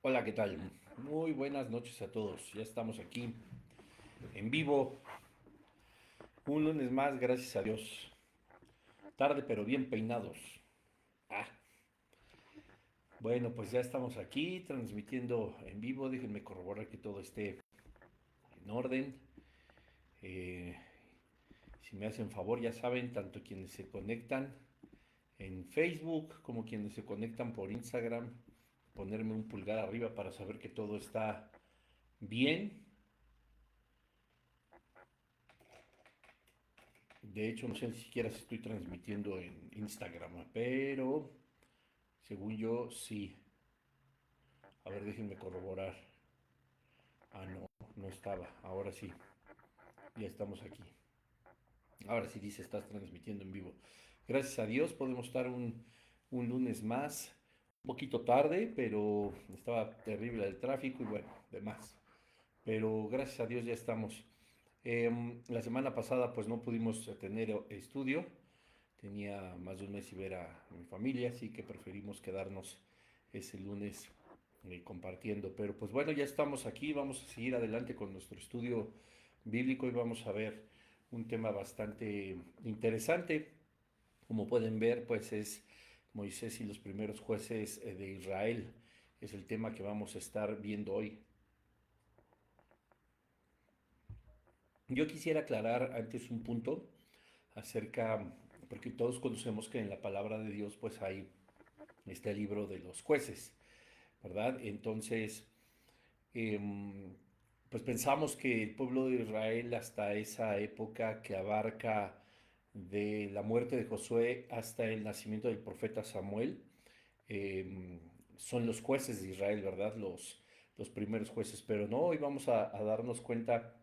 Hola, ¿qué tal? Muy buenas noches a todos. Ya estamos aquí en vivo. Un lunes más, gracias a Dios. Tarde pero bien peinados. Ah, bueno, pues ya estamos aquí transmitiendo en vivo. Déjenme corroborar que todo esté en orden. Eh, si me hacen favor, ya saben, tanto quienes se conectan en Facebook como quienes se conectan por Instagram, ponerme un pulgar arriba para saber que todo está bien. De hecho, no sé ni siquiera si estoy transmitiendo en Instagram, pero según yo sí. A ver, déjenme corroborar. Ah, no, no estaba. Ahora sí, ya estamos aquí. Ahora sí dice, estás transmitiendo en vivo. Gracias a Dios podemos estar un lunes más. Un poquito tarde, pero estaba terrible el tráfico y bueno, demás. Pero gracias a Dios ya estamos. La semana pasada pues no pudimos tener estudio. Tenía más de un mes y ver a mi familia, así que preferimos quedarnos ese lunes compartiendo. Pero pues bueno, ya estamos aquí, vamos a seguir adelante con nuestro estudio bíblico y vamos a ver un tema bastante interesante. Como pueden ver, pues es Moisés y los primeros jueces de Israel. Es el tema que vamos a estar viendo hoy. Yo quisiera aclarar antes un punto acerca, porque todos conocemos que en la palabra de Dios pues hay este libro de los jueces, ¿verdad? Entonces, eh, pues pensamos que el pueblo de Israel hasta esa época que abarca de la muerte de Josué hasta el nacimiento del profeta Samuel, eh, son los jueces de Israel, ¿verdad? Los primeros jueces, pero no, hoy vamos a darnos cuenta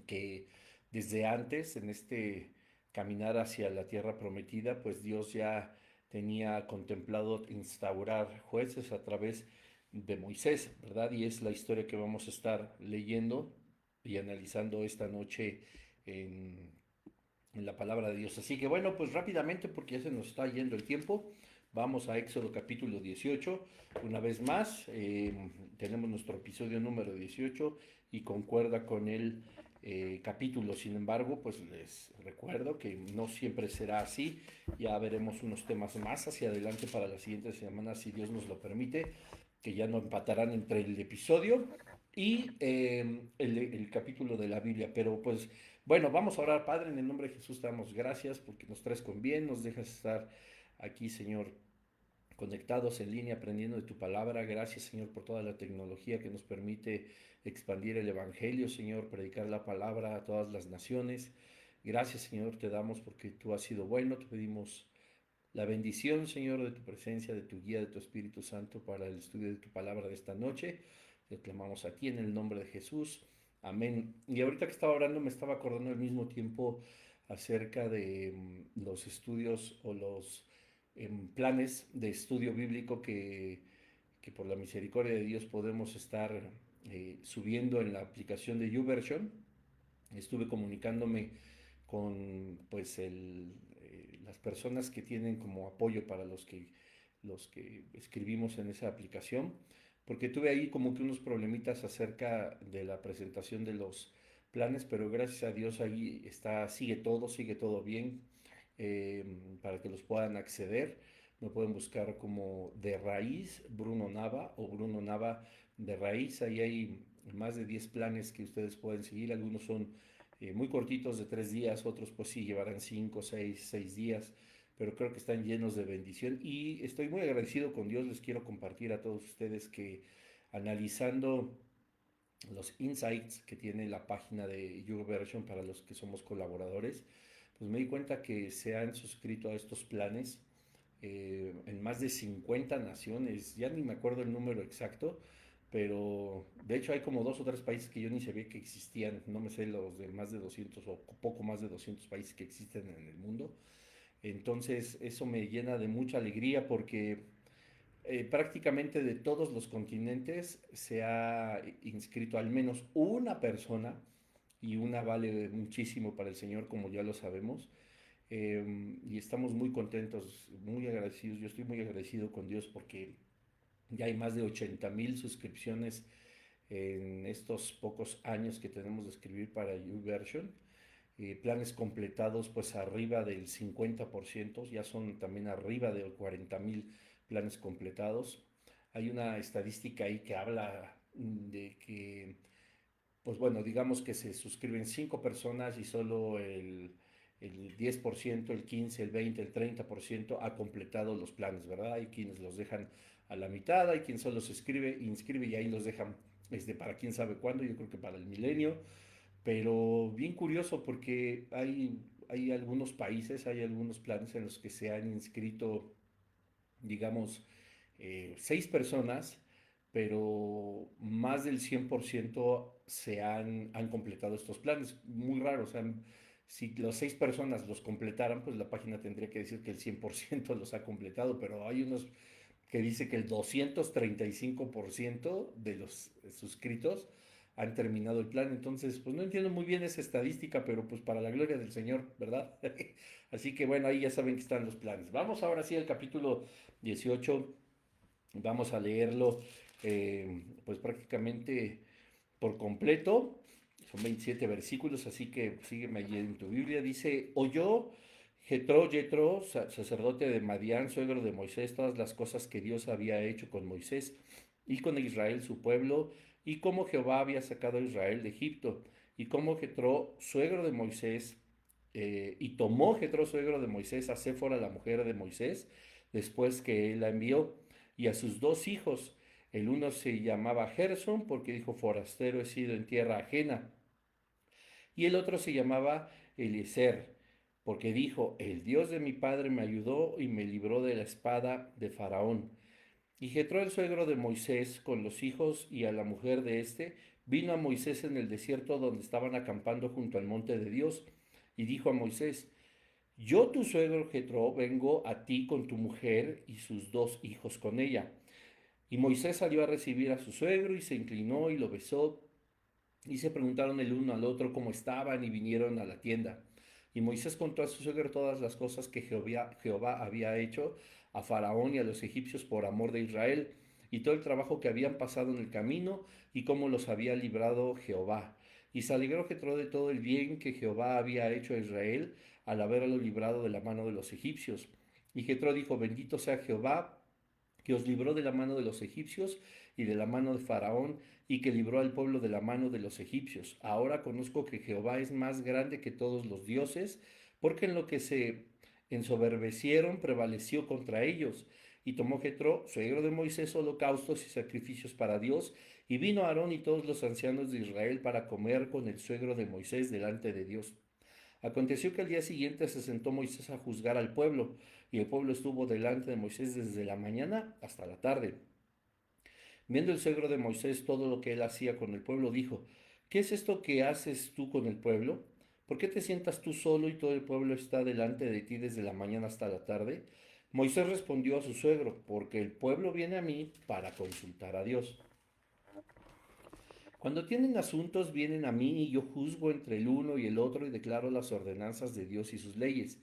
que desde antes, en este caminar hacia la tierra prometida, pues Dios ya tenía contemplado instaurar jueces a través de Moisés, ¿verdad? Y es la historia que vamos a estar leyendo y analizando esta noche en, en la palabra de Dios. Así que bueno, pues rápidamente, porque ya se nos está yendo el tiempo, vamos a Éxodo capítulo 18. Una vez más, tenemos nuestro episodio número 18 y concuerda con el capítulo. Sin embargo, pues les recuerdo que no siempre será así. Ya veremos unos temas más hacia adelante para la siguiente semana, si Dios nos lo permite, que ya no empatarán entre el episodio y el capítulo de la Biblia. Pero pues bueno, vamos a orar. Padre, en el nombre de Jesús te damos gracias porque nos traes con bien, nos dejas estar aquí, Señor, conectados en línea, aprendiendo de tu palabra. Gracias, Señor, por toda la tecnología que nos permite expandir el Evangelio, Señor, predicar la palabra a todas las naciones. Gracias, Señor, te damos porque tú has sido bueno. Te pedimos la bendición, Señor, de tu presencia, de tu guía, de tu Espíritu Santo para el estudio de tu palabra de esta noche. Te clamamos a ti en el nombre de Jesús. Amén. Y ahorita que estaba orando me estaba acordando al mismo tiempo acerca de los estudios o los planes de estudio bíblico que por la misericordia de Dios podemos estar subiendo en la aplicación de YouVersion. Estuve comunicándome con pues las personas que tienen como apoyo para los que escribimos en esa aplicación, porque tuve ahí como que unos problemitas acerca de la presentación de los planes, pero gracias a Dios ahí está, sigue todo bien, eh, para que los puedan acceder. Me pueden buscar como de raíz Bruno Nava o Bruno Nava de raíz. Ahí hay más de 10 planes que ustedes pueden seguir. Algunos son muy cortitos de 3 días, otros pues sí llevarán 5, 6 días, pero creo que están llenos de bendición y estoy muy agradecido con Dios. Les quiero compartir a todos ustedes que analizando los insights que tiene la página de YouVersion para los que somos colaboradores, pues me di cuenta que se han suscrito a estos planes en más de 50 naciones, ya ni me acuerdo el número exacto, pero de hecho hay como dos o tres países que yo ni sabía que existían, no me sé los de más de 200 o poco más de 200 países que existen en el mundo. Entonces eso me llena de mucha alegría porque prácticamente de todos los continentes se ha inscrito al menos una persona y una vale muchísimo para el Señor, como ya lo sabemos. Y estamos muy contentos, muy agradecidos. Yo estoy muy agradecido con Dios porque Ya hay más de 80,000 suscripciones en estos pocos años que tenemos de escribir para YouVersion. Planes completados pues arriba del 50%, ya son también arriba de 40,000 planes completados. Hay una estadística ahí que habla de que, pues bueno, digamos que se suscriben 5 personas y solo el 10%, el 15, el 20, el 30% ha completado los planes, ¿verdad? Hay quienes los dejan a la mitad, hay quien solo se inscribe y ahí los dejan para quién sabe cuándo, yo creo que para el milenio. Pero bien curioso porque hay algunos países, hay algunos planes en los que se han inscrito, digamos, 6 personas, pero más del 100% han completado estos planes. Muy raro, o sea, si las 6 personas los completaran, pues la página tendría que decir que el 100% los ha completado, pero hay unos que dice que el 235% de los suscritos han terminado el plan. Entonces, pues no entiendo muy bien esa estadística, pero pues para la gloria del Señor, ¿verdad? Así que bueno, ahí ya saben que están los planes. Vamos ahora sí al capítulo 18. Vamos a leerlo pues prácticamente por completo. Son 27 versículos, así que sígueme allí en tu Biblia. Dice, oyó Jetro, sacerdote de Madián, suegro de Moisés, todas las cosas que Dios había hecho con Moisés y con Israel, su pueblo, y cómo Jehová había sacado a Israel de Egipto, y cómo Jetro, suegro de Moisés, y tomó Jetro, suegro de Moisés, a Séfora, la mujer de Moisés, después que él la envió, y a sus 2 hijos. El uno se llamaba Gerson, porque dijo, forastero he sido en tierra ajena. Y el otro se llamaba Eliezer, porque dijo, el Dios de mi padre me ayudó y me libró de la espada de Faraón. Y Jetro, el suegro de Moisés, con los hijos y a la mujer de éste, vino a Moisés en el desierto donde estaban acampando junto al monte de Dios, y dijo a Moisés, yo tu suegro Jetro vengo a ti con tu mujer y sus 2 hijos con ella. Y Moisés salió a recibir a su suegro y se inclinó y lo besó. Y se preguntaron el uno al otro cómo estaban y vinieron a la tienda. Y Moisés contó a su suegro todas las cosas que Jehová había hecho a Faraón y a los egipcios por amor de Israel, y todo el trabajo que habían pasado en el camino, y cómo los había librado Jehová. Y se alegró Jetro de todo el bien que Jehová había hecho a Israel al haberlo librado de la mano de los egipcios. Y Jetro dijo, bendito sea Jehová, que os libró de la mano de los egipcios y de la mano de Faraón, y que libró al pueblo de la mano de los egipcios. Ahora conozco que Jehová es más grande que todos los dioses, porque en lo que se ensoberbecieron prevaleció contra ellos. Y tomó Jetro, suegro de Moisés, holocaustos y sacrificios para Dios, y vino Aarón y todos los ancianos de Israel para comer con el suegro de Moisés delante de Dios. Aconteció que al día siguiente se sentó Moisés a juzgar al pueblo, y el pueblo estuvo delante de Moisés desde la mañana hasta la tarde. Viendo el suegro de Moisés todo lo que él hacía con el pueblo, dijo, ¿qué es esto que haces tú con el pueblo? ¿Por qué te sientas tú solo y todo el pueblo está delante de ti desde la mañana hasta la tarde? Moisés respondió a su suegro, porque el pueblo viene a mí para consultar a Dios. Cuando tienen asuntos, vienen a mí y yo juzgo entre el uno y el otro y declaro las ordenanzas de Dios y sus leyes.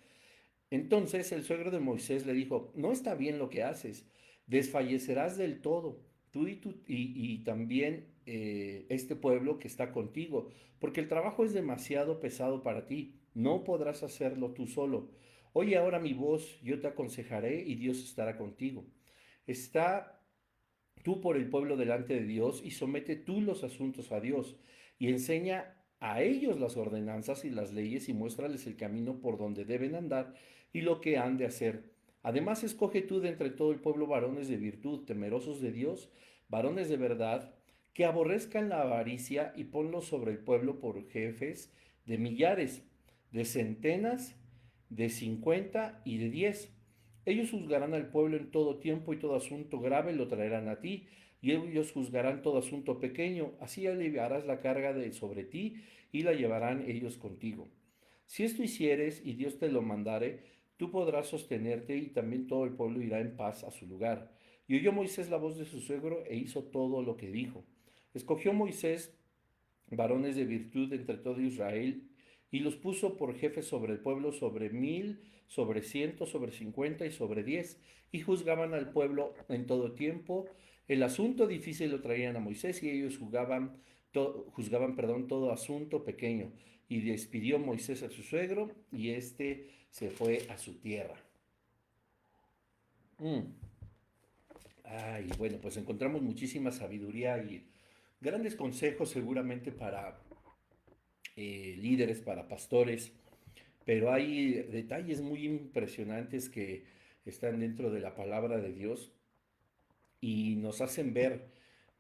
Entonces el suegro de Moisés le dijo, no está bien lo que haces, desfallecerás del todo, tú y también este pueblo que está contigo, porque el trabajo es demasiado pesado para ti, no podrás hacerlo tú solo. Oye ahora mi voz, yo te aconsejaré y Dios estará contigo. Está tú por el pueblo delante de Dios y somete tú los asuntos a Dios y enseña a ellos las ordenanzas y las leyes y muéstrales el camino por donde deben andar y lo que han de hacer. Además, escoge tú de entre todo el pueblo varones de virtud, temerosos de Dios, varones de verdad, que aborrezcan la avaricia y ponlos sobre el pueblo por jefes de millares, de centenas, de 50 y de 10. Ellos juzgarán al pueblo en todo tiempo y todo asunto grave lo traerán a ti, y ellos juzgarán todo asunto pequeño, así aliviarás la carga de sobre ti y la llevarán ellos contigo. Si esto hicieres y Dios te lo mandare, tú podrás sostenerte y también todo el pueblo irá en paz a su lugar. Y oyó Moisés la voz de su suegro e hizo todo lo que dijo. Escogió Moisés varones de virtud entre todo Israel, y los puso por jefes sobre el pueblo, sobre 1000, sobre 100, sobre 50 y sobre 10, y juzgaban al pueblo en todo tiempo El asunto difícil lo traían a Moisés y ellos juzgaban, perdón, todo asunto pequeño. Y despidió Moisés a su suegro y éste se fue a su tierra. Mm. Ay, bueno, pues encontramos muchísima sabiduría y grandes consejos seguramente para líderes, para pastores, pero hay detalles muy impresionantes que están dentro de la palabra de Dios y nos hacen ver,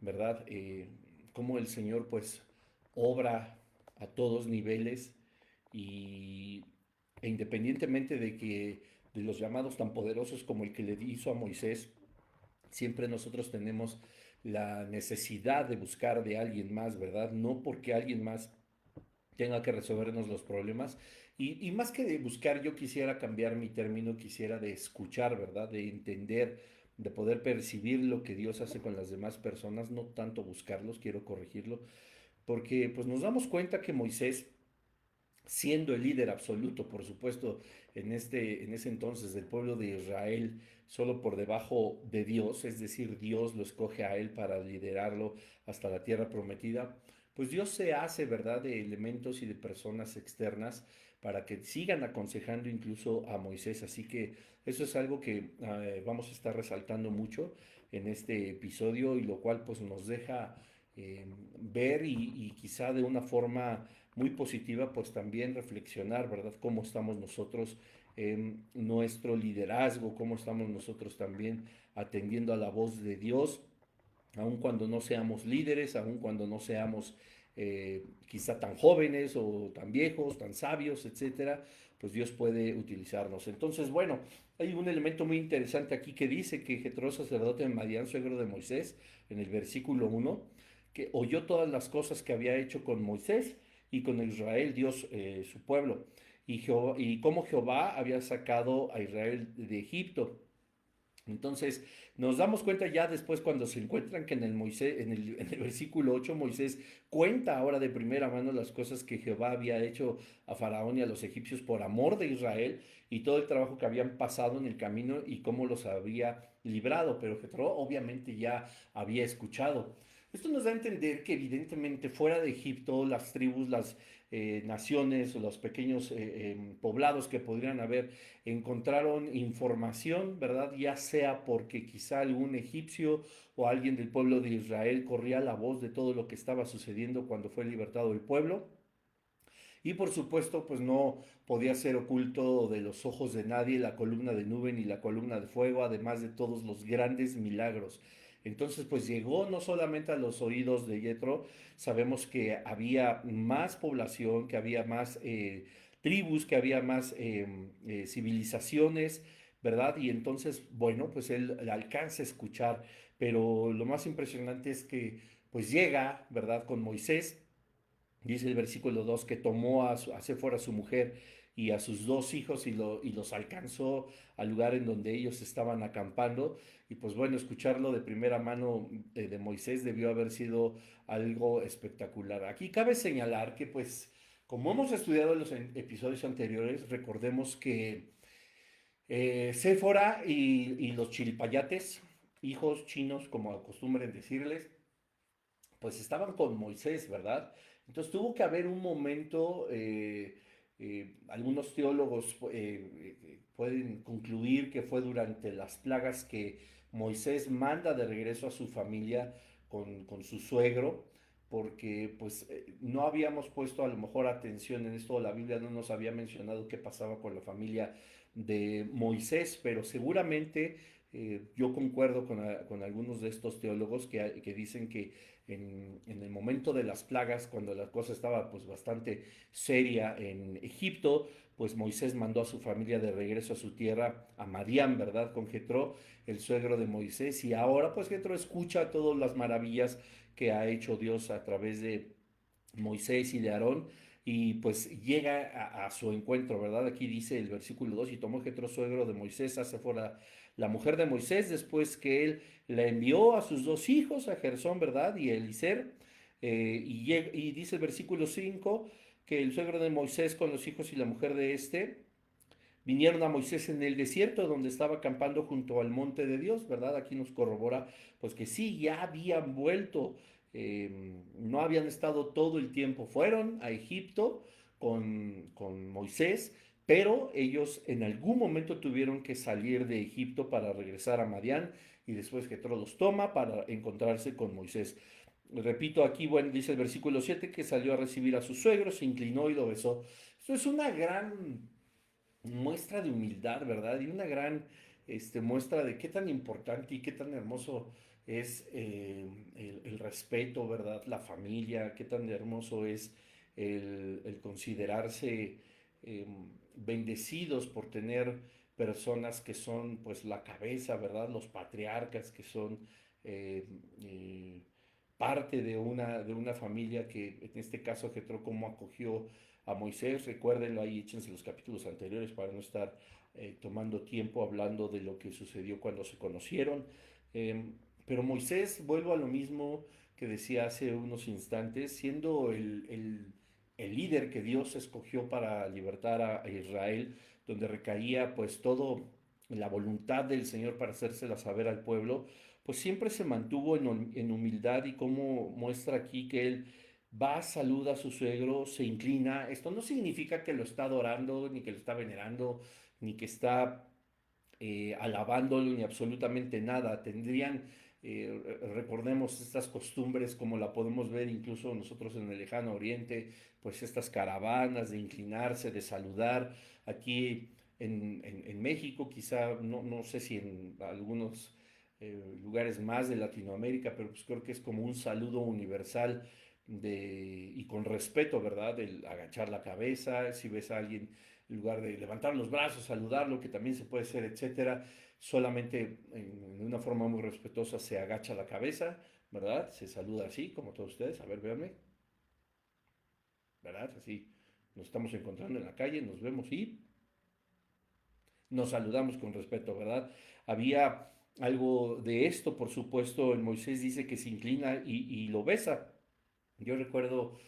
¿verdad? Cómo el Señor pues obra a todos niveles y, e independientemente de que de los llamados tan poderosos como el que le hizo a Moisés, siempre nosotros tenemos la necesidad de buscar de alguien más, ¿verdad? No porque alguien más tenga que resolvernos los problemas. Y más que de buscar, yo quisiera cambiar mi término, quisiera de escuchar, ¿verdad? De entender, de poder percibir lo que Dios hace con las demás personas, no tanto buscarlos, quiero corregirlo, porque pues nos damos cuenta que Moisés, siendo el líder absoluto, por supuesto, en ese entonces del pueblo de Israel, solo por debajo de Dios, es decir, Dios lo escoge a él para liderarlo hasta la tierra prometida, pues Dios se hace, ¿verdad?, de elementos y de personas externas para que sigan aconsejando incluso a Moisés. Así que eso es algo que vamos a estar resaltando mucho en este episodio y lo cual pues nos deja ver y quizá de una forma muy positiva, pues también reflexionar, ¿verdad? Cómo estamos nosotros en nuestro liderazgo, cómo estamos nosotros también atendiendo a la voz de Dios, aun cuando no seamos líderes, aun cuando no seamos quizá tan jóvenes o tan viejos, tan sabios, etcétera, pues Dios puede utilizarnos. Entonces, bueno, hay un elemento muy interesante aquí que dice que Jetro, sacerdote de Madián, suegro de Moisés, en el versículo 1, que oyó todas las cosas que había hecho con Moisés y con Israel, Dios, su pueblo, y cómo Jehová había sacado a Israel de Egipto. Entonces, nos damos cuenta ya después cuando se encuentran que en el versículo 8 Moisés cuenta ahora de primera mano las cosas que Jehová había hecho a Faraón y a los egipcios por amor de Israel y todo el trabajo que habían pasado en el camino y cómo los había librado, pero Jethro obviamente ya había escuchado. Esto nos da a entender que evidentemente fuera de Egipto las tribus, las naciones o los pequeños poblados que podrían haber encontraron información, ¿verdad? Ya sea porque quizá algún egipcio o alguien del pueblo de Israel corría la voz de todo lo que estaba sucediendo cuando fue libertado el pueblo. Y por supuesto, pues no podía ser oculto de los ojos de nadie la columna de nube ni la columna de fuego, además de todos los grandes milagros. Entonces, pues llegó no solamente a los oídos de Yetro, sabemos que había más población, que había más tribus, que había más civilizaciones, ¿verdad? Y entonces, bueno, pues él alcanza a escuchar, pero lo más impresionante es que pues llega, ¿verdad? Con Moisés. Dice el versículo 2 que tomó a Séfora, su mujer, y a sus dos hijos y los alcanzó al lugar en donde ellos estaban acampando. Y pues bueno, escucharlo de primera mano de Moisés debió haber sido algo espectacular. Aquí cabe señalar que pues como hemos estudiado en los episodios anteriores, recordemos que Séfora y los chilpayates, hijos chinos como acostumbren decirles, pues estaban con Moisés, ¿verdad? Entonces tuvo que haber un momento, algunos teólogos pueden concluir que fue durante las plagas que Moisés manda de regreso a su familia con su suegro, porque pues no habíamos puesto a lo mejor atención en esto, la Biblia no nos había mencionado qué pasaba con la familia de Moisés, pero seguramente yo concuerdo con algunos de estos teólogos que dicen que en el momento de las plagas, cuando la cosa estaba pues bastante seria en Egipto, pues Moisés mandó a su familia de regreso a su tierra, a Madián, ¿verdad? Con Jetro, el suegro de Moisés, y ahora pues Jetro escucha todas las maravillas que ha hecho Dios a través de Moisés y de Aarón, y pues llega a su encuentro, ¿verdad? Aquí dice el versículo 2 y tomó Jetro, suegro de Moisés, hace fuera la mujer de Moisés, después que él la envió a sus dos hijos, a Gersón, ¿verdad? Y a Elicer, y dice el versículo 5 que el suegro de Moisés con los hijos y la mujer de este, vinieron a Moisés en el desierto donde estaba acampando junto al monte de Dios, ¿verdad? Aquí nos corrobora pues que sí, ya habían vuelto, no habían estado todo el tiempo, fueron a Egipto con Moisés, pero ellos en algún momento tuvieron que salir de Egipto para regresar a Madián y después Jetro los toma para encontrarse con Moisés. Repito aquí, bueno, dice el versículo 7 que salió a recibir a su suegro, se inclinó y lo besó. Esto es una gran muestra de humildad, ¿verdad? Y una gran muestra de qué tan importante y qué tan hermoso es el respeto, ¿verdad? La familia, qué tan hermoso es el considerarse eh, bendecidos por tener personas que son pues la cabeza, ¿verdad? Los patriarcas que son eh, eh, parte de una familia que en este caso Jetro como acogió a Moisés, recuérdenlo ahí, échense los capítulos anteriores para no estar tomando tiempo hablando de lo que sucedió cuando se conocieron. Eh, pero Moisés, vuelvo a lo mismo que decía hace unos instantes, siendo el líder que Dios escogió para libertar a Israel, donde recaía pues todo la voluntad del Señor para hacérsela saber al pueblo, pues siempre se mantuvo en humildad y como muestra aquí que él va, saluda a su suegro, se inclina. Esto no significa que lo está adorando, ni que lo está venerando, ni que está alabándolo, ni absolutamente nada. Tendrían, recordemos estas costumbres como la podemos ver incluso nosotros en el lejano oriente, pues estas caravanas de inclinarse, de saludar. Aquí en México, quizá, no sé si en algunos lugares más de Latinoamérica, pero pues creo que es como un saludo universal y con respeto, ¿verdad? El agachar la cabeza, si ves a alguien, en lugar de levantar los brazos, saludarlo, que también se puede hacer, etcétera, solamente en una forma muy respetuosa se agacha la cabeza, ¿verdad? Se saluda así, como todos ustedes, a ver, véanme, ¿verdad? Así nos estamos encontrando en la calle, nos vemos y nos saludamos con respeto, ¿verdad? Había algo de esto, por supuesto, en Moisés dice que se inclina y lo besa. Yo recuerdo,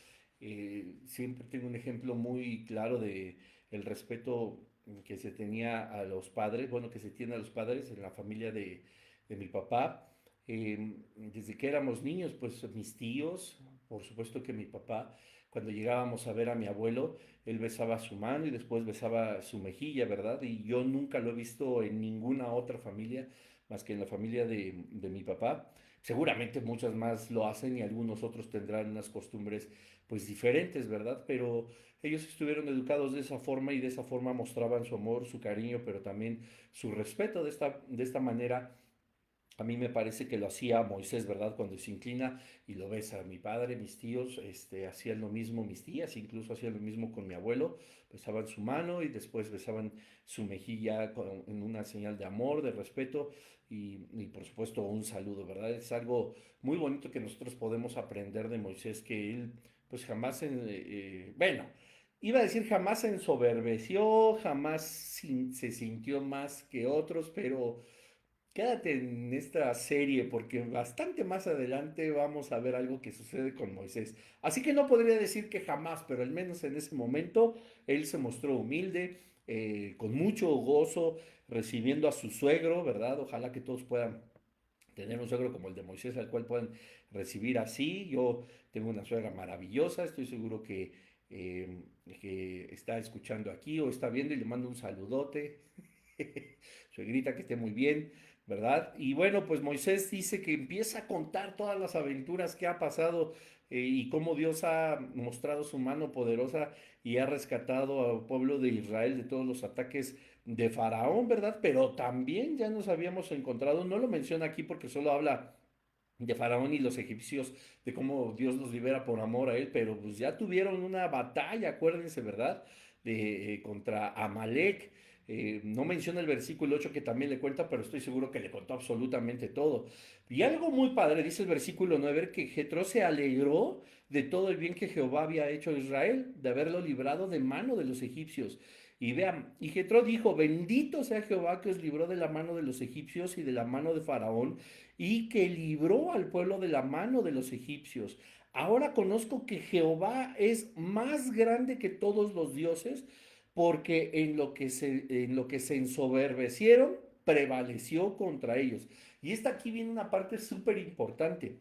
siempre tengo un ejemplo muy claro de el respeto que se tenía a los padres, bueno, que se tiene a los padres en la familia de mi papá. Desde que éramos niños, pues mis tíos, por supuesto que mi papá, cuando llegábamos a ver a mi abuelo, él besaba su mano y después besaba su mejilla, ¿verdad? Y yo nunca lo he visto en ninguna otra familia más que en la familia de mi papá. Seguramente muchas más lo hacen y algunos otros tendrán unas costumbres pues diferentes, ¿verdad? Pero ellos estuvieron educados de esa forma y de esa forma mostraban su amor, su cariño, pero también su respeto de esta manera. A mí me parece que lo hacía Moisés, ¿verdad? Cuando se inclina y lo besa. Mi padre, mis tíos, hacían lo mismo, mis tías incluso hacían lo mismo con mi abuelo. Besaban su mano y después besaban su mejilla en una señal de amor, de respeto y por supuesto un saludo, ¿verdad? Es algo muy bonito que nosotros podemos aprender de Moisés, que él pues jamás, bueno, iba a decir jamás se ensoberbeció, jamás se sintió más que otros, pero quédate en esta serie porque bastante más adelante vamos a ver algo que sucede con Moisés. Así que no podría decir que jamás, pero al menos en ese momento él se mostró humilde, con mucho gozo, recibiendo a su suegro, ¿verdad? Ojalá que todos puedan tener un suegro como el de Moisés, al cual puedan recibir así. Yo tengo una suegra maravillosa, estoy seguro que está escuchando aquí o está viendo y le mando un saludote. Suegrita, que esté muy bien, ¿verdad? Y bueno, pues Moisés dice que empieza a contar todas las aventuras que ha pasado y cómo Dios ha mostrado su mano poderosa y ha rescatado al pueblo de Israel de todos los ataques de Faraón, ¿verdad? Pero también ya nos habíamos encontrado, no lo menciona aquí porque solo habla de Faraón y los egipcios, de cómo Dios los libera por amor a él, pero pues ya tuvieron una batalla, acuérdense, ¿verdad? Contra Amalek. No menciona el versículo 8 que también le cuenta, pero estoy seguro que le contó absolutamente todo. Y algo muy padre, dice el versículo 9 que Jetro se alegró de todo el bien que Jehová había hecho a Israel, de haberlo librado de mano de los egipcios. Y vean, y Jetro dijo, bendito sea Jehová que os libró de la mano de los egipcios y de la mano de Faraón, y que libró al pueblo de la mano de los egipcios. Ahora conozco que Jehová es más grande que todos los dioses, porque en lo que se ensoberbecieron, prevaleció contra ellos. Y esta aquí viene una parte súper importante.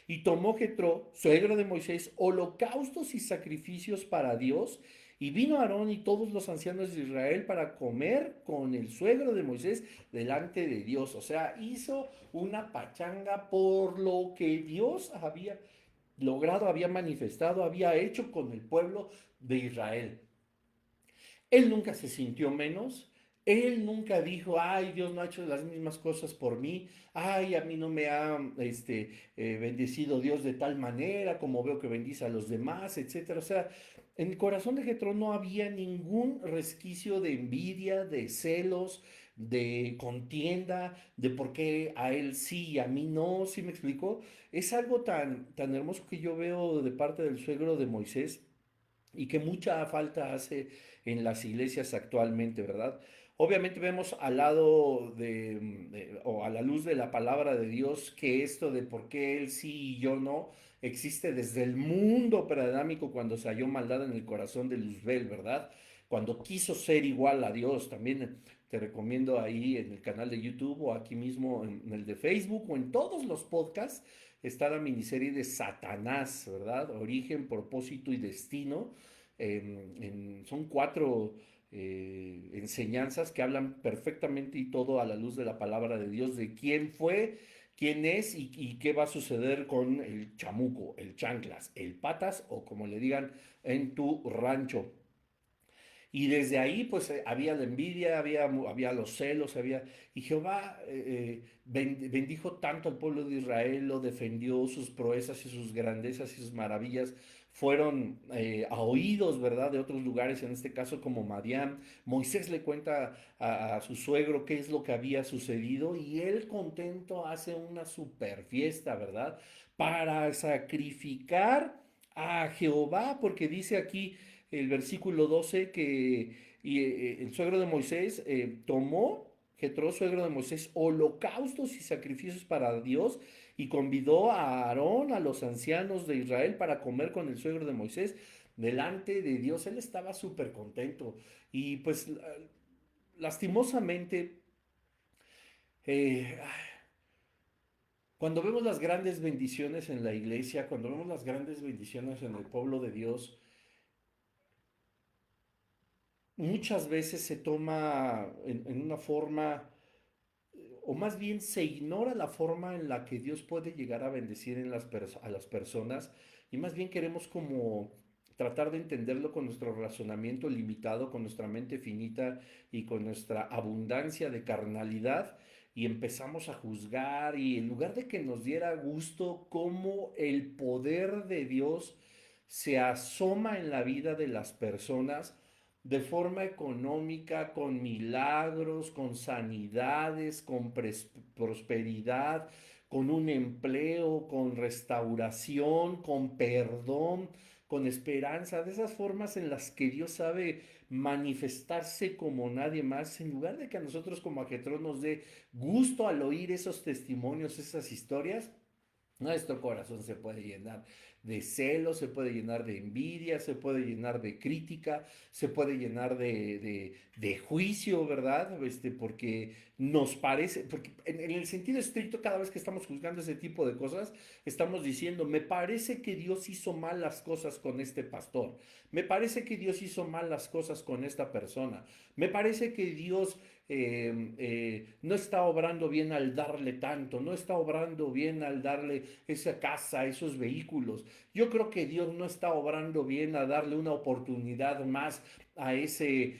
Y tomó Jetro, suegro de Moisés, holocaustos y sacrificios para Dios. Y vino Aarón y todos los ancianos de Israel para comer con el suegro de Moisés delante de Dios. O sea, hizo una pachanga por lo que Dios había logrado, había manifestado, había hecho con el pueblo de Israel. Él nunca se sintió menos. Él nunca dijo, ay, Dios no ha hecho las mismas cosas por mí. Ay, a mí no me ha bendecido Dios de tal manera como veo que bendice a los demás, etcétera. O sea, en el corazón de Jetro no había ningún resquicio de envidia, de celos, de contienda, de por qué a él sí y a mí no. ¿Sí me explico? Es algo tan hermoso que yo veo de parte del suegro de Moisés y que mucha falta hace en las iglesias actualmente, ¿verdad? Obviamente vemos al lado o a la luz de la palabra de Dios que esto de por qué él sí y yo no existe desde el mundo preadámico cuando se halló maldad en el corazón de Luzbel, ¿verdad? Cuando quiso ser igual a Dios. También te recomiendo ahí en el canal de YouTube o aquí mismo en el de Facebook o en todos los podcasts está la miniserie de Satanás, ¿verdad? Origen, propósito y destino. Son cuatro enseñanzas que hablan perfectamente y todo a la luz de la palabra de Dios, de quién fue, quién es y qué va a suceder con el chamuco, el chanclas, el patas o como le digan en tu rancho. Y desde ahí, pues había la envidia, había los celos, y Jehová bendijo tanto al pueblo de Israel, lo defendió, sus proezas y sus grandezas y sus maravillas fueron a oídos, ¿verdad?, de otros lugares, en este caso como Madián. Moisés le cuenta a su suegro qué es lo que había sucedido y él contento hace una super fiesta, ¿verdad?, para sacrificar a Jehová, porque dice aquí el versículo 12 que el suegro de Moisés tomó, Jetro, suegro de Moisés, holocaustos y sacrificios para Dios y convidó a Aarón, a los ancianos de Israel, para comer con el suegro de Moisés delante de Dios. Él estaba súper contento y pues lastimosamente, eh, cuando vemos las grandes bendiciones en la iglesia, cuando vemos las grandes bendiciones en el pueblo de Dios, muchas veces se toma en una forma, o más bien se ignora la forma en la que Dios puede llegar a bendecir a las personas, y más bien queremos como tratar de entenderlo con nuestro razonamiento limitado, con nuestra mente finita y con nuestra abundancia de carnalidad, y empezamos a juzgar, y en lugar de que nos diera gusto cómo el poder de Dios se asoma en la vida de las personas, de forma económica, con milagros, con sanidades, con prosperidad, con un empleo, con restauración, con perdón, con esperanza, de esas formas en las que Dios sabe manifestarse como nadie más, en lugar de que a nosotros como a Jetro nos dé gusto al oír esos testimonios, esas historias. Nuestro corazón se puede llenar de celos, se puede llenar de envidia, se puede llenar de crítica, se puede llenar de juicio, ¿verdad? Porque nos parece, porque en el sentido estricto, cada vez que estamos juzgando ese tipo de cosas, estamos diciendo, me parece que Dios hizo mal las cosas con este pastor, me parece que Dios hizo mal las cosas con esta persona, me parece que Dios no está obrando bien al darle tanto, no está obrando bien al darle esa casa, esos vehículos. Yo creo que Dios no está obrando bien a darle una oportunidad más a ese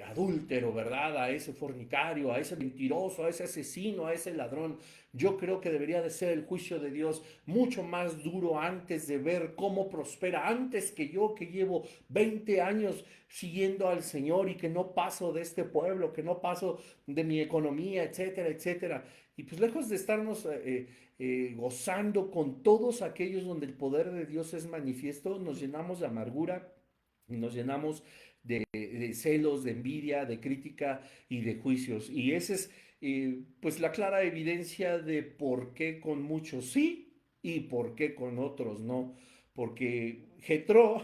adúltero, ¿verdad? A ese fornicario, a ese mentiroso, a ese asesino, a ese ladrón. Yo creo que debería de ser el juicio de Dios mucho más duro antes de ver cómo prospera, antes que yo que llevo 20 años siguiendo al Señor y que no paso de este pueblo, que no paso de mi economía, etcétera, etcétera. Y pues lejos de estarnos gozando con todos aquellos donde el poder de Dios es manifiesto, nos llenamos de amargura, nos llenamos de celos, de envidia, de crítica y de juicios. Y esa es pues la clara evidencia de por qué con muchos sí y por qué con otros no. Porque Jetro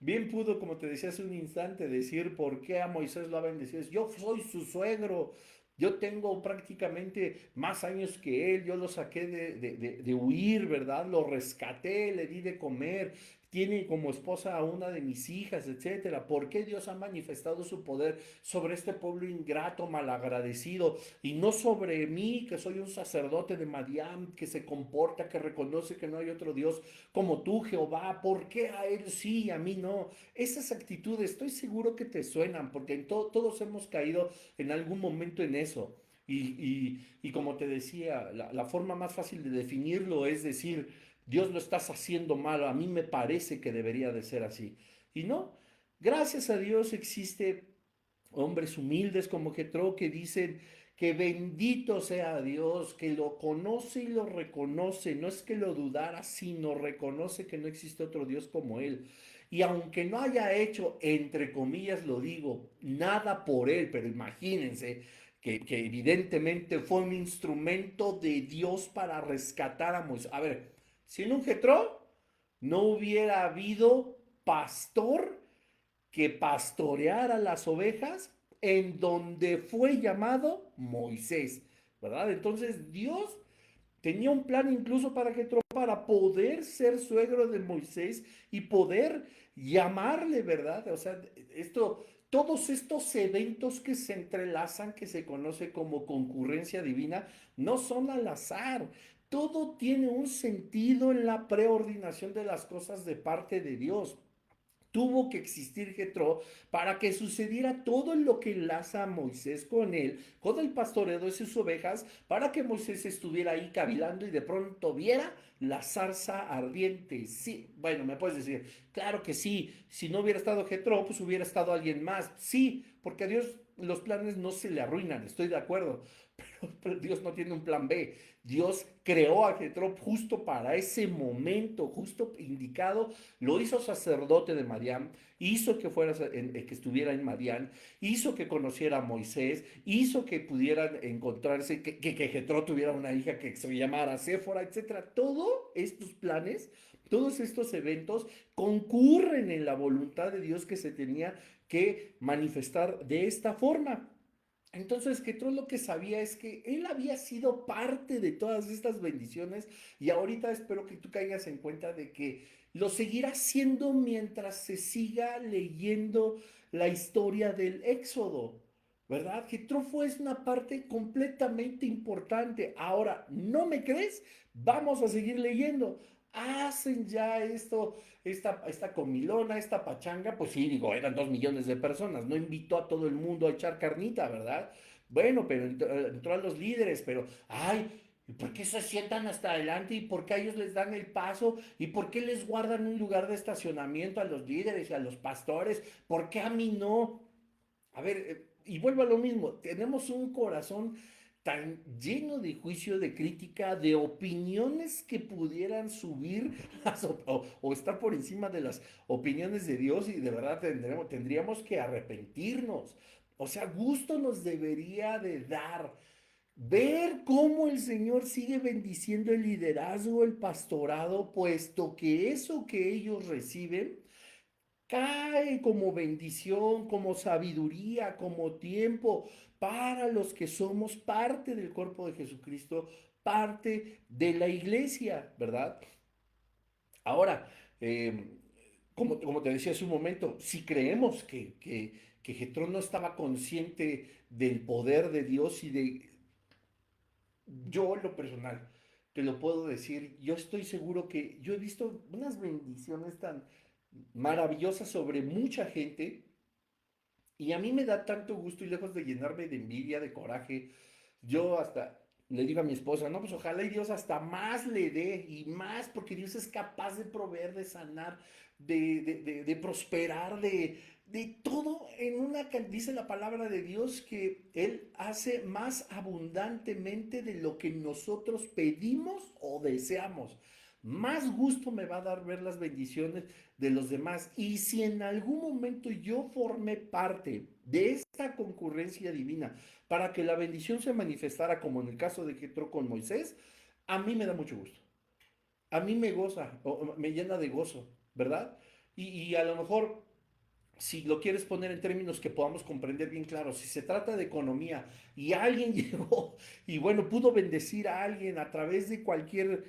Bien pudo, como te decía hace un instante, decir por qué a Moisés lo ha bendecido. Yo soy su suegro, yo tengo prácticamente más años que él, yo lo saqué de huir, ¿verdad? Lo rescaté, le di de comer, tiene como esposa a una de mis hijas, etcétera. ¿Por qué Dios ha manifestado su poder sobre este pueblo ingrato, malagradecido, y no sobre mí, que soy un sacerdote de Madián, que se comporta, que reconoce que no hay otro Dios como tú, Jehová? ¿Por qué a él sí y a mí no? Esas actitudes estoy seguro que te suenan, porque todos hemos caído en algún momento en eso. Y como te decía, la forma más fácil de definirlo es decir, Dios lo estás haciendo mal, a mí me parece que debería de ser así. Y no, gracias a Dios existe hombres humildes como Jetro que dicen que bendito sea Dios, que lo conoce y lo reconoce, no es que lo dudara, sino reconoce que no existe otro Dios como Él. Y aunque no haya hecho, entre comillas lo digo, nada por Él, pero imagínense que evidentemente fue un instrumento de Dios para rescatar a Moisés. A ver, sin un Jetro no hubiera habido pastor que pastoreara las ovejas en donde fue llamado Moisés, ¿verdad? Entonces Dios tenía un plan incluso para que para poder ser suegro de Moisés y poder llamarle, ¿verdad? O sea, todos estos eventos que se entrelazan, que se conoce como concurrencia divina, no son al azar. Todo tiene un sentido en la preordinación de las cosas de parte de Dios. Tuvo que existir Jetro para que sucediera todo lo que enlaza a Moisés con él, con el pastoreo de sus ovejas, para que Moisés estuviera ahí cavilando y de pronto viera la zarza ardiente. Sí, bueno, me puedes decir, claro que sí, si no hubiera estado Jetro, pues hubiera estado alguien más. Sí, porque a Dios los planes no se le arruinan, estoy de acuerdo, pero Dios no tiene un plan B. Dios creó a Jetro justo para ese momento, justo indicado, lo hizo sacerdote de Madián, hizo que que estuviera en Madián, hizo que conociera a Moisés, hizo que pudieran encontrarse, que Jetro tuviera una hija que se llamara Séfora, etcétera. Todos estos planes, todos estos eventos concurren en la voluntad de Dios que se tenía que manifestar de esta forma. Entonces, Jetro lo que sabía es que él había sido parte de todas estas bendiciones y ahorita espero que tú caigas en cuenta de que lo seguirá haciendo mientras se siga leyendo la historia del Éxodo, ¿verdad? Jetro fue una parte completamente importante. Ahora, ¿no me crees? Vamos a seguir leyendo. Hacen ya esta comilona, esta pachanga, pues sí, digo, eran 2 millones de personas, no invitó a todo el mundo a echar carnita, ¿verdad? Bueno, pero entró a los líderes, pero, ay, ¿y por qué se sientan hasta adelante? ¿Y por qué a ellos les dan el paso? ¿Y por qué les guardan un lugar de estacionamiento a los líderes y a los pastores? ¿Por qué a mí no? A ver, y vuelvo a lo mismo, tenemos un corazón tan lleno de juicio, de crítica, de opiniones que pudieran subir o estar por encima de las opiniones de Dios y de verdad tendríamos que arrepentirnos. O sea, gusto nos debería de dar ver cómo el Señor sigue bendiciendo el liderazgo, el pastorado, puesto que eso que ellos reciben cae como bendición, como sabiduría, como tiempo para los que somos parte del cuerpo de Jesucristo, parte de la iglesia, ¿verdad? Ahora, como te decía hace un momento, si creemos que Jetro no estaba consciente del poder de Dios y de yo en lo personal, te lo puedo decir, yo estoy seguro que yo he visto unas bendiciones tan maravillosas sobre mucha gente y a mí me da tanto gusto y lejos de llenarme de envidia, de coraje, yo hasta le digo a mi esposa, no, pues ojalá y Dios hasta más le dé y más, porque Dios es capaz de proveer, de sanar, de prosperar, de todo en dice la palabra de Dios que Él hace más abundantemente de lo que nosotros pedimos o deseamos. Más gusto me va a dar ver las bendiciones de los demás. Y si en algún momento yo formé parte de esta concurrencia divina para que la bendición se manifestara, como en el caso de Jetro con Moisés, a mí me da mucho gusto. A mí me goza, o me llena de gozo, ¿verdad? Y a lo mejor, si lo quieres poner en términos que podamos comprender bien claro, si se trata de economía y alguien llegó y bueno, pudo bendecir a alguien a través de cualquier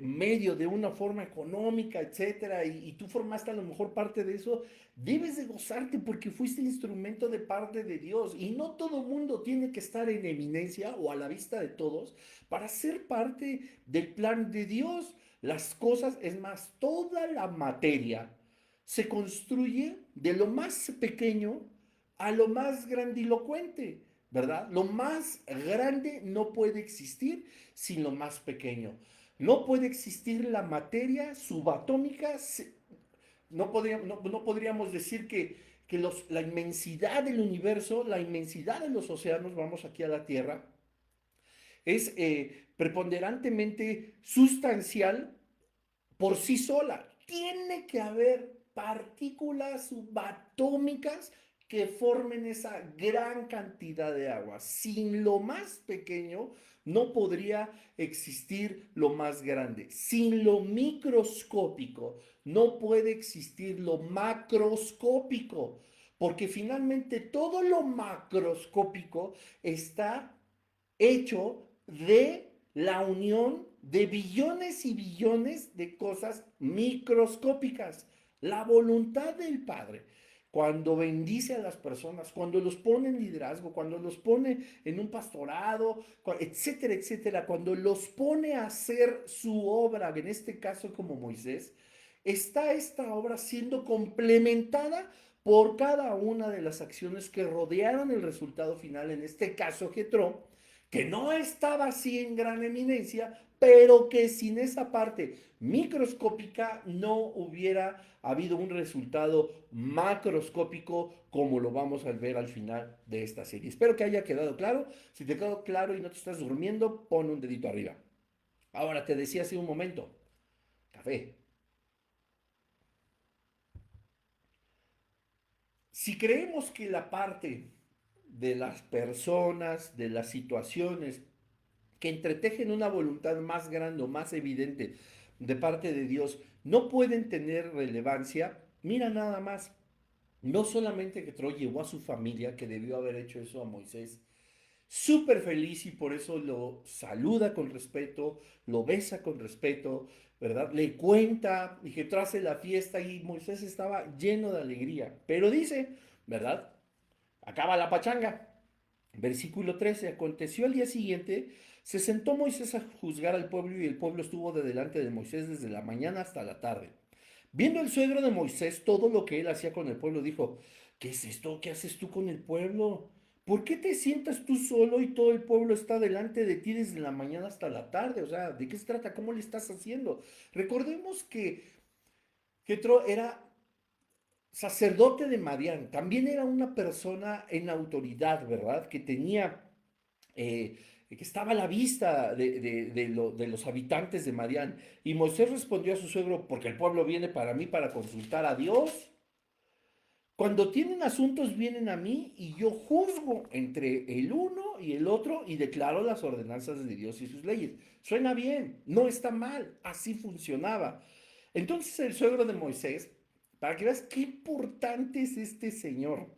medio, de una forma económica, etcétera, y tú formaste a lo mejor parte de eso, debes de gozarte porque fuiste instrumento de parte de Dios. Y no todo mundo tiene que estar en eminencia o a la vista de todos para ser parte del plan de Dios. Las cosas, es más, toda la materia se construye de lo más pequeño a lo más grandilocuente, ¿verdad? Lo más grande no puede existir sin lo más pequeño. No puede existir la materia subatómica, no podríamos decir que la inmensidad del universo, la inmensidad de los océanos, vamos aquí a la Tierra, es preponderantemente sustancial por sí sola. Tiene que haber partículas subatómicas que formen esa gran cantidad de agua. Sin lo más pequeño no podría existir lo más grande. Sin lo microscópico no puede existir lo macroscópico, porque finalmente todo lo macroscópico está hecho de la unión de billones y billones de cosas microscópicas. La voluntad del Padre, cuando bendice a las personas, cuando los pone en liderazgo, cuando los pone en un pastorado, etcétera, etcétera, cuando los pone a hacer su obra, en este caso como Moisés, está esta obra siendo complementada por cada una de las acciones que rodearon el resultado final, en este caso Jetro, que no estaba así en gran eminencia, pero que sin esa parte microscópica no hubiera habido un resultado macroscópico como lo vamos a ver al final de esta serie. Espero que haya quedado claro. Si te quedó claro y no te estás durmiendo, pon un dedito arriba. Ahora, te decía hace un momento, café. Si creemos que la parte de las personas, de las situaciones, que entretejen una voluntad más grande o más evidente de parte de Dios, no pueden tener relevancia, mira nada más, no solamente que Troy llevó a su familia, que debió haber hecho eso a Moisés, súper feliz y por eso lo saluda con respeto, lo besa con respeto, ¿verdad? Le cuenta y que trace la fiesta y Moisés estaba lleno de alegría, pero dice, ¿verdad? Acaba la pachanga. Versículo 13. Aconteció al día siguiente, se sentó Moisés a juzgar al pueblo y el pueblo estuvo de delante de Moisés desde la mañana hasta la tarde. Viendo el suegro de Moisés todo lo que él hacía con el pueblo, dijo, ¿qué es esto? ¿Qué haces tú con el pueblo? ¿Por qué te sientas tú solo y todo el pueblo está delante de ti desde la mañana hasta la tarde? O sea, ¿de qué se trata? ¿Cómo le estás haciendo? Recordemos que Jetro era sacerdote de Madián, también era una persona en autoridad, ¿verdad? Que tenía, que estaba a la vista de los habitantes de Madián. Y Moisés respondió a su suegro, porque el pueblo viene para mí para consultar a Dios. Cuando tienen asuntos vienen a mí y yo juzgo entre el uno y el otro y declaro las ordenanzas de Dios y sus leyes. Suena bien, no está mal, así funcionaba. Entonces el suegro de Moisés, para que veas qué importante es este señor,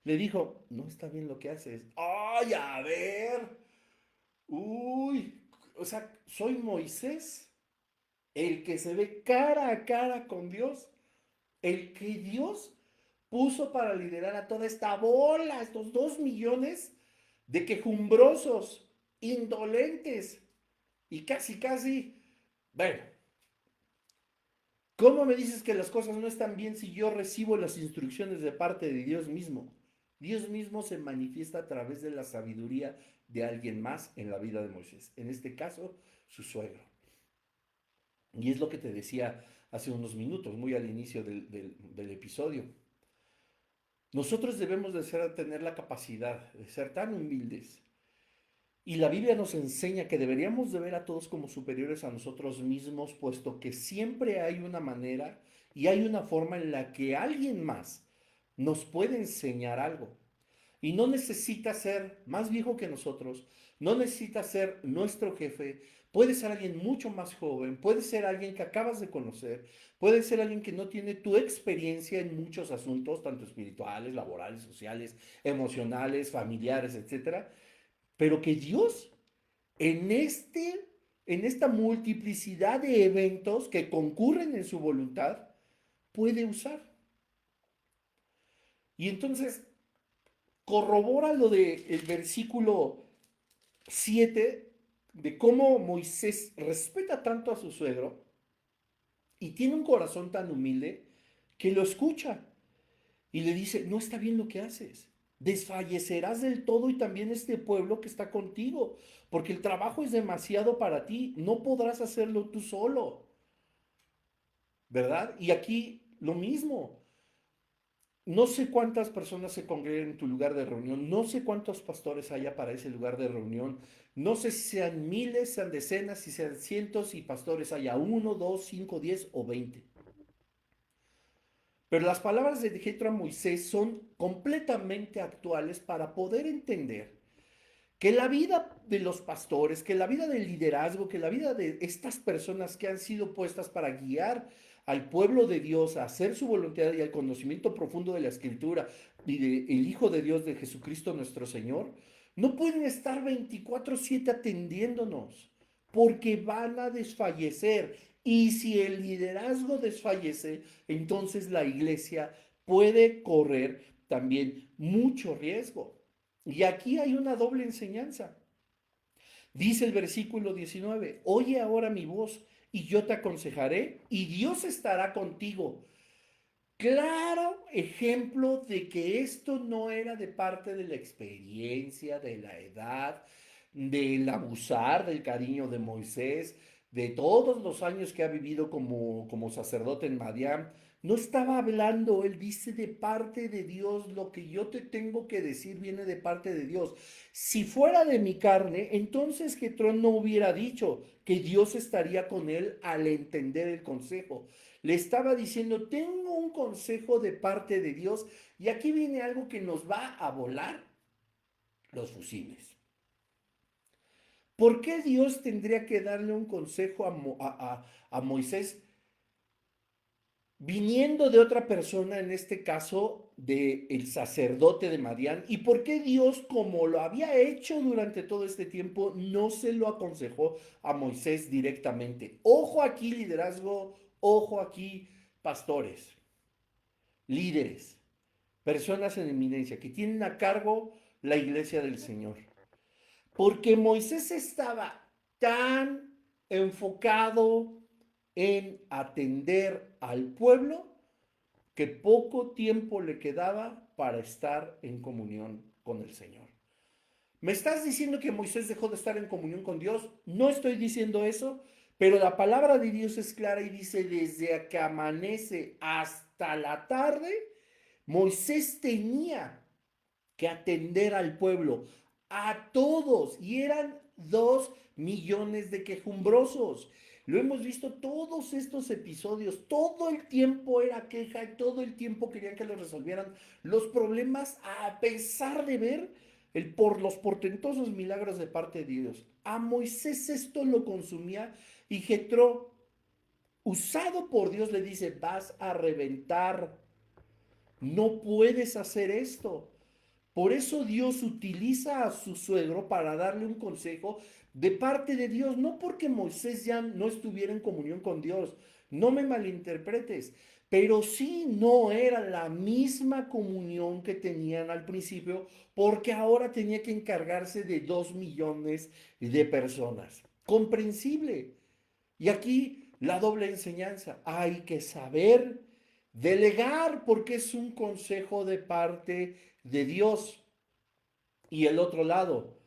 le dijo, no está bien lo que haces. Ay, a ver, uy, o sea, soy Moisés, el que se ve cara a cara con Dios, el que Dios puso para liderar a toda esta bola, estos 2 millones de quejumbrosos, indolentes y casi, casi, bueno, ¿cómo me dices que las cosas no están bien si yo recibo las instrucciones de parte de Dios mismo? Dios mismo se manifiesta a través de la sabiduría de alguien más en la vida de Moisés, en este caso, su suegro. Y es lo que te decía hace unos minutos, muy al inicio del episodio. Nosotros debemos de tener la capacidad de ser tan humildes. Y la Biblia nos enseña que deberíamos de ver a todos como superiores a nosotros mismos, puesto que siempre hay una manera y hay una forma en la que alguien más nos puede enseñar algo. Y no necesita ser más viejo que nosotros, no necesita ser nuestro jefe, puede ser alguien mucho más joven, puede ser alguien que acabas de conocer, puede ser alguien que no tiene tu experiencia en muchos asuntos, tanto espirituales, laborales, sociales, emocionales, familiares, etcétera, pero que Dios en en esta multiplicidad de eventos que concurren en su voluntad, puede usar. Y entonces corrobora lo del versículo 7 de cómo Moisés respeta tanto a su suegro y tiene un corazón tan humilde que lo escucha y le dice, no está bien lo que haces. Desfallecerás del todo y también este pueblo que está contigo, porque el trabajo es demasiado para ti, no podrás hacerlo tú solo, ¿verdad? Y aquí lo mismo. No sé cuántas personas se congregan en tu lugar de reunión, no sé cuántos pastores haya para ese lugar de reunión, no sé si sean miles, sean decenas, si sean cientos y pastores haya uno, dos, cinco, 10 o 20. Pero las palabras de Jetro a Moisés son completamente actuales para poder entender que la vida de los pastores, que la vida del liderazgo, que la vida de estas personas que han sido puestas para guiar al pueblo de Dios a hacer su voluntad y al conocimiento profundo de la Escritura y del Hijo de Dios, de Jesucristo nuestro Señor, no pueden estar 24/7 atendiéndonos porque van a desfallecer. Y si el liderazgo desfallece, entonces la iglesia puede correr también mucho riesgo. Y aquí hay una doble enseñanza. Dice el versículo 19, oye ahora mi voz y yo te aconsejaré y Dios estará contigo. Claro ejemplo de que esto no era de parte de la experiencia, de la edad, del abusar del cariño de Moisés, de todos los años que ha vivido como sacerdote en Madián. No estaba hablando, él dice de parte de Dios, lo que yo te tengo que decir viene de parte de Dios. Si fuera de mi carne, entonces Getrón no hubiera dicho que Dios estaría con él al entender el consejo. Le estaba diciendo, tengo un consejo de parte de Dios y aquí viene algo que nos va a volar los fusibles. ¿Por qué Dios tendría que darle un consejo a Moisés viniendo de otra persona, en este caso del sacerdote de Madián? ¿Y por qué Dios, como lo había hecho durante todo este tiempo, no se lo aconsejó a Moisés directamente? Ojo aquí liderazgo, ojo aquí pastores, líderes, personas en eminencia que tienen a cargo la iglesia del Señor. Porque Moisés estaba tan enfocado en atender al pueblo que poco tiempo le quedaba para estar en comunión con el Señor. ¿Me estás diciendo que Moisés dejó de estar en comunión con Dios? No estoy diciendo eso, pero la palabra de Dios es clara y dice, desde que amanece hasta la tarde, Moisés tenía que atender al pueblo, a todos, y eran 2 millones de quejumbrosos. Lo hemos visto todos estos episodios, todo el tiempo era queja y todo el tiempo querían que les resolvieran los problemas a pesar de ver por los portentosos milagros de parte de Dios. A Moisés esto lo consumía y Jetro, usado por Dios, le dice, vas a reventar, no puedes hacer esto. Por eso Dios utiliza a su suegro para darle un consejo de parte de Dios, no porque Moisés ya no estuviera en comunión con Dios, no me malinterpretes, pero sí no era la misma comunión que tenían al principio, porque ahora tenía que encargarse de 2 millones de personas. Comprensible. Y aquí la doble enseñanza, hay que saber delegar porque es un consejo de parte de Dios. Y el otro lado,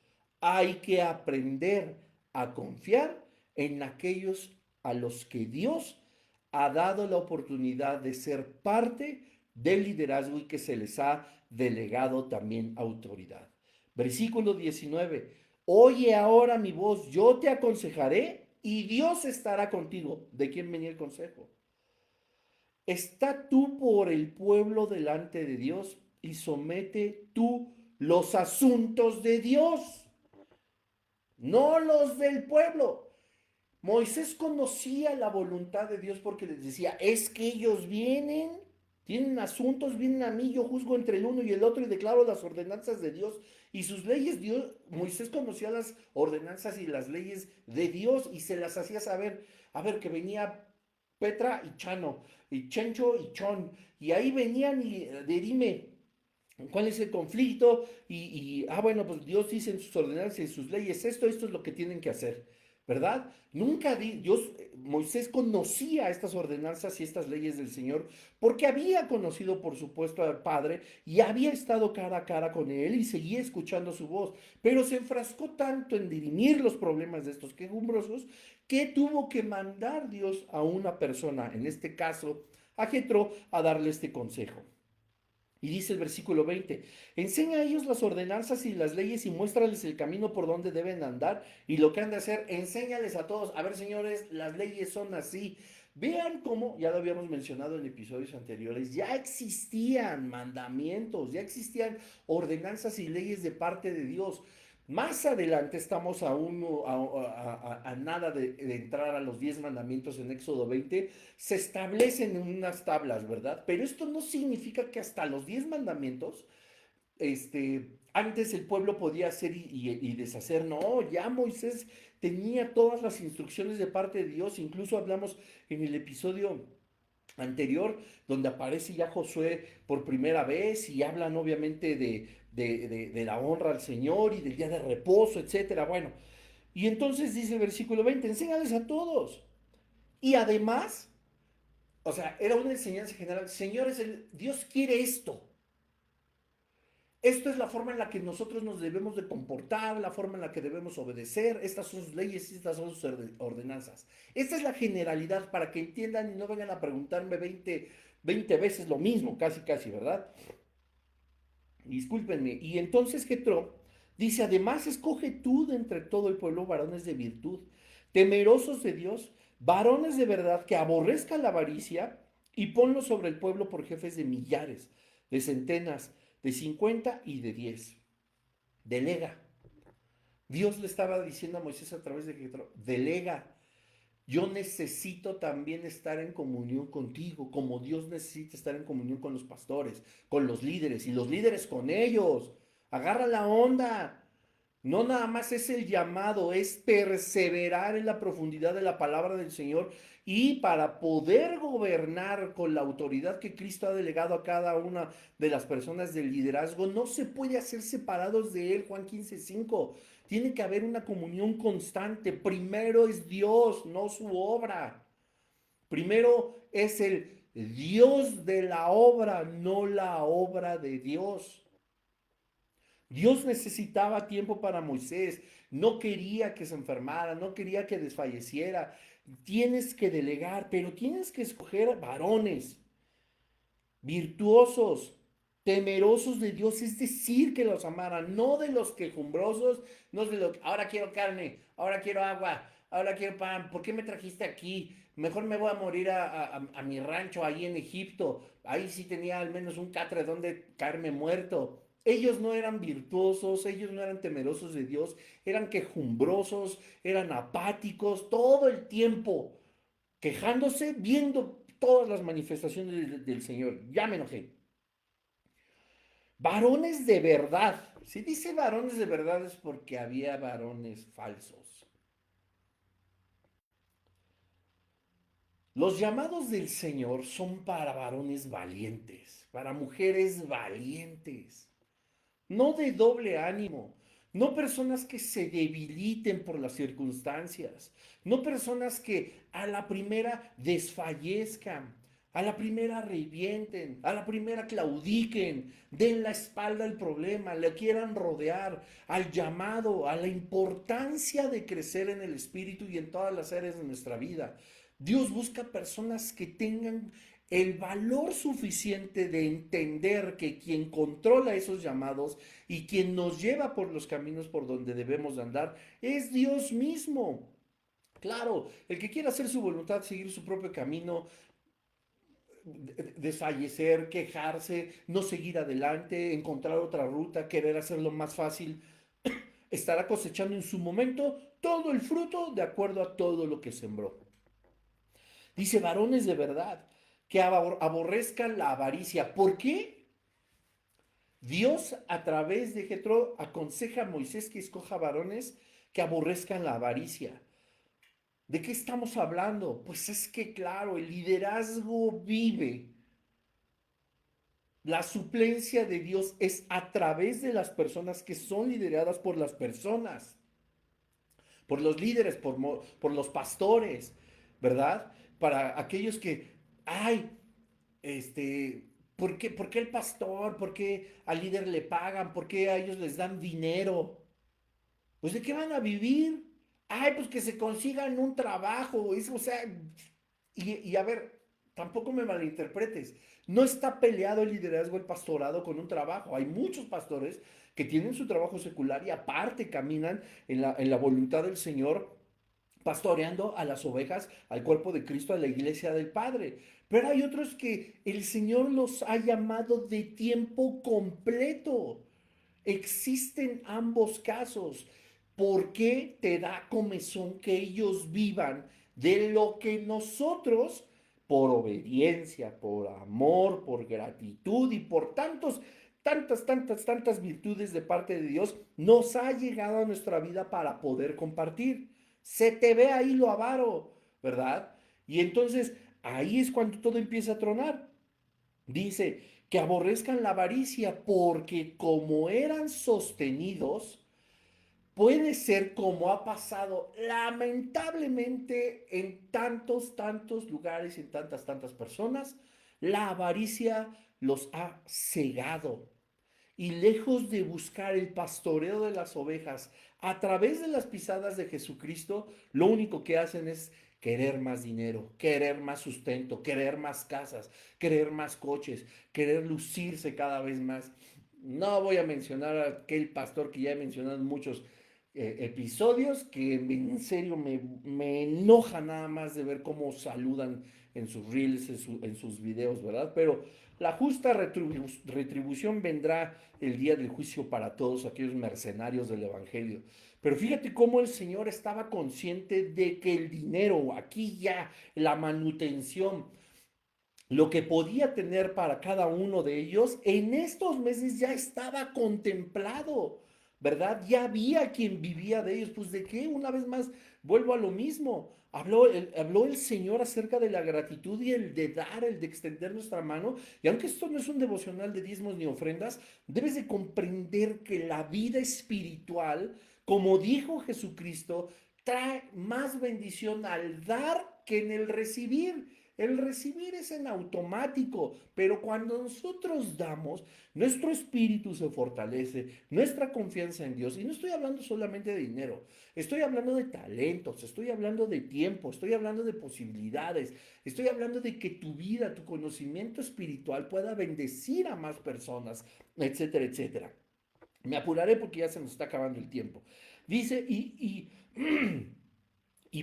hay que aprender a confiar en aquellos a los que Dios ha dado la oportunidad de ser parte del liderazgo y que se les ha delegado también autoridad. Versículo 19. Oye ahora mi voz, yo te aconsejaré y Dios estará contigo. ¿De quién venía el consejo? Está tú por el pueblo delante de Dios y somete tú los asuntos de Dios, no los del pueblo. Moisés conocía la voluntad de Dios porque les decía, es que ellos vienen, tienen asuntos, vienen a mí, yo juzgo entre el uno y el otro y declaro las ordenanzas de Dios y sus leyes. Moisés conocía las ordenanzas y las leyes de Dios y se las hacía saber. A ver, que venía Petra y Chano, y Chencho y Chon, y ahí venían y dime, ¿cuál es el conflicto? Bueno, pues Dios dice en sus ordenanzas y en sus leyes esto es lo que tienen que hacer, ¿verdad? Moisés conocía estas ordenanzas y estas leyes del Señor porque había conocido, por supuesto, al Padre y había estado cara a cara con Él y seguía escuchando su voz, pero se enfrascó tanto en dirimir los problemas de estos quejumbrosos que tuvo que mandar Dios a una persona, en este caso a Jetro, a darle este consejo. Y dice el versículo 20, enseña a ellos las ordenanzas y las leyes y muéstrales el camino por donde deben andar y lo que han de hacer, enséñales a todos. A ver, señores, las leyes son así. Vean cómo, ya lo habíamos mencionado en episodios anteriores, ya existían mandamientos, ya existían ordenanzas y leyes de parte de Dios. Más adelante estamos a nada de entrar a los 10 mandamientos en Éxodo 20, se establecen en unas tablas, ¿verdad? Pero esto no significa que hasta los 10 mandamientos, antes el pueblo podía hacer y deshacer. No, ya Moisés tenía todas las instrucciones de parte de Dios. Incluso hablamos en el episodio anterior, donde aparece ya Josué por primera vez y hablan obviamente de la honra al Señor y del día de reposo, etcétera. Bueno, y entonces dice el versículo 20, enséñales a todos. Y además, o sea, era una enseñanza general. Señores, Dios quiere esto. Esto es la forma en la que nosotros nos debemos de comportar, la forma en la que debemos obedecer. Estas son sus leyes y estas son sus ordenanzas. Esta es la generalidad para que entiendan y no vengan a preguntarme 20 veces lo mismo, casi, casi, ¿verdad? Discúlpenme. Y entonces Jetro dice, además escoge tú de entre todo el pueblo varones de virtud, temerosos de Dios, varones de verdad que aborrezcan la avaricia y ponlos sobre el pueblo por jefes de millares, de centenas, de 50 y de 10. Delega. Dios le estaba diciendo a Moisés a través de Jetro, delega. Yo necesito también estar en comunión contigo, como Dios necesita estar en comunión con los pastores, con los líderes y los líderes con ellos. Agarra la onda. No nada más es el llamado, es perseverar en la profundidad de la palabra del Señor y para poder gobernar con la autoridad que Cristo ha delegado a cada una de las personas del liderazgo, no se puede hacer separados de Él, Juan 15:5. Tiene que haber una comunión constante. Primero es Dios, no su obra. Primero es el Dios de la obra, no la obra de Dios. Dios necesitaba tiempo para Moisés, no quería que se enfermara, no quería que desfalleciera. Tienes que delegar, pero tienes que escoger varones virtuosos, temerosos de Dios, es decir, que los amaran, no de los quejumbrosos, no de los que ahora quiero carne, ahora quiero agua, ahora quiero pan, ¿por qué me trajiste aquí? Mejor me voy a morir a mi rancho ahí en Egipto, ahí sí tenía al menos un catre donde caerme muerto. Ellos no eran virtuosos, ellos no eran temerosos de Dios, eran quejumbrosos, eran apáticos todo el tiempo, quejándose, viendo todas las manifestaciones del Señor. Ya me enojé. Varones de verdad. Si dice varones de verdad es porque había varones falsos. Los llamados del Señor son para varones valientes, para mujeres valientes, no de doble ánimo, no personas que se debiliten por las circunstancias, no personas que a la primera desfallezcan, a la primera revienten, a la primera claudiquen, den la espalda al problema, le quieran rodear, al llamado, a la importancia de crecer en el espíritu y en todas las áreas de nuestra vida. Dios busca personas que tengan el valor suficiente de entender que quien controla esos llamados y quien nos lleva por los caminos por donde debemos andar es Dios mismo. Claro, el que quiera hacer su voluntad, seguir su propio camino, desfallecer, quejarse, no seguir adelante, encontrar otra ruta, querer hacerlo más fácil, estará cosechando en su momento todo el fruto de acuerdo a todo lo que sembró. Dice, varones de verdad, que aborrezcan la avaricia. ¿Por qué? Dios a través de Jetro aconseja a Moisés que escoja varones que aborrezcan la avaricia. ¿De qué estamos hablando? Pues es que claro, el liderazgo vive. La suplencia de Dios es a través de las personas que son lideradas por las personas, por los líderes, por los pastores, ¿verdad? Para aquellos que, ay, ¿por qué el pastor? ¿Por qué al líder le pagan? ¿Por qué a ellos les dan dinero? Pues ¿de qué van a vivir? Ay, pues que se consigan un trabajo. O sea, y a ver, tampoco me malinterpretes. No está peleado el liderazgo, el pastorado con un trabajo. Hay muchos pastores que tienen su trabajo secular y aparte caminan en la voluntad del Señor, pastoreando a las ovejas, al cuerpo de Cristo, a la iglesia del Padre. Pero hay otros que el Señor los ha llamado de tiempo completo. Existen ambos casos. ¿Por qué te da comezón que ellos vivan de lo que nosotros, por obediencia, por amor, por gratitud y por tantas virtudes de parte de Dios, nos ha llegado a nuestra vida para poder compartir? Se te ve ahí lo avaro, ¿verdad? Y entonces ahí es cuando todo empieza a tronar. Dice que aborrezcan la avaricia porque como eran sostenidos, puede ser como ha pasado lamentablemente en tantos lugares, en tantas personas, la avaricia los ha cegado. Y lejos de buscar el pastoreo de las ovejas a través de las pisadas de Jesucristo, lo único que hacen es querer más dinero, querer más sustento, querer más casas, querer más coches, querer lucirse cada vez más. No voy a mencionar a aquel pastor que ya he mencionado en muchos episodios, que en serio me enoja nada más de ver cómo saludan en sus reels, en sus videos, ¿verdad? Pero la justa retribución vendrá el día del juicio para todos aquellos mercenarios del Evangelio. Pero fíjate cómo el Señor estaba consciente de que el dinero, aquí ya, la manutención, lo que podía tener para cada uno de ellos, en estos meses ya estaba contemplado, ¿verdad? Ya había quien vivía de ellos. Pues de qué, una vez más, vuelvo a lo mismo. Habló el Señor acerca de la gratitud y el de dar, el de extender nuestra mano. Y aunque esto no es un devocional de diezmos ni ofrendas, debes de comprender que la vida espiritual, como dijo Jesucristo, trae más bendición al dar que en el recibir. El recibir es en automático, pero cuando nosotros damos, nuestro espíritu se fortalece, nuestra confianza en Dios. Y no estoy hablando solamente de dinero, estoy hablando de talentos, estoy hablando de tiempo, estoy hablando de posibilidades, estoy hablando de que tu vida, tu conocimiento espiritual pueda bendecir a más personas, etcétera, etcétera. Me apuraré porque ya se nos está acabando el tiempo. Dice, y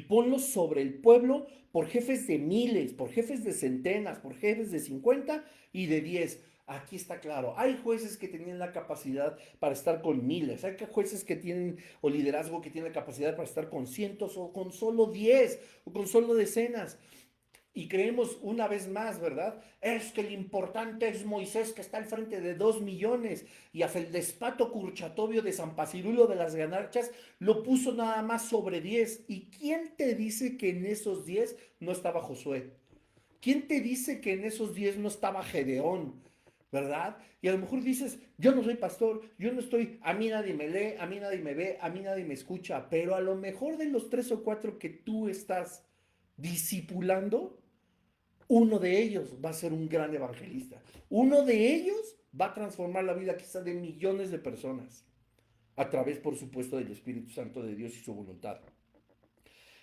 ponlos sobre el pueblo por jefes de miles, por jefes de centenas, por jefes de 50 y de 10. Aquí está claro, hay jueces que tenían la capacidad para estar con miles, hay jueces que tienen, o liderazgo que tienen la capacidad para estar con cientos, o con solo 10, o con solo decenas. Y creemos una vez más, ¿verdad? Es que el importante es Moisés, que está al frente de 2 millones, y a el despato Curchatobio de San Pacirulo de las Ganarchas lo puso nada más sobre 10. ¿Y quién te dice que en esos 10 no estaba Josué? ¿Quién te dice que en esos 10 no estaba Gedeón? ¿Verdad? Y a lo mejor dices, yo no soy pastor, yo no estoy, a mí nadie me lee, a mí nadie me ve, a mí nadie me escucha, pero a lo mejor de los 3 o 4 que tú estás discipulando, uno de ellos va a ser un gran evangelista. Uno de ellos va a transformar la vida quizá de millones de personas a través, por supuesto, del Espíritu Santo de Dios y su voluntad.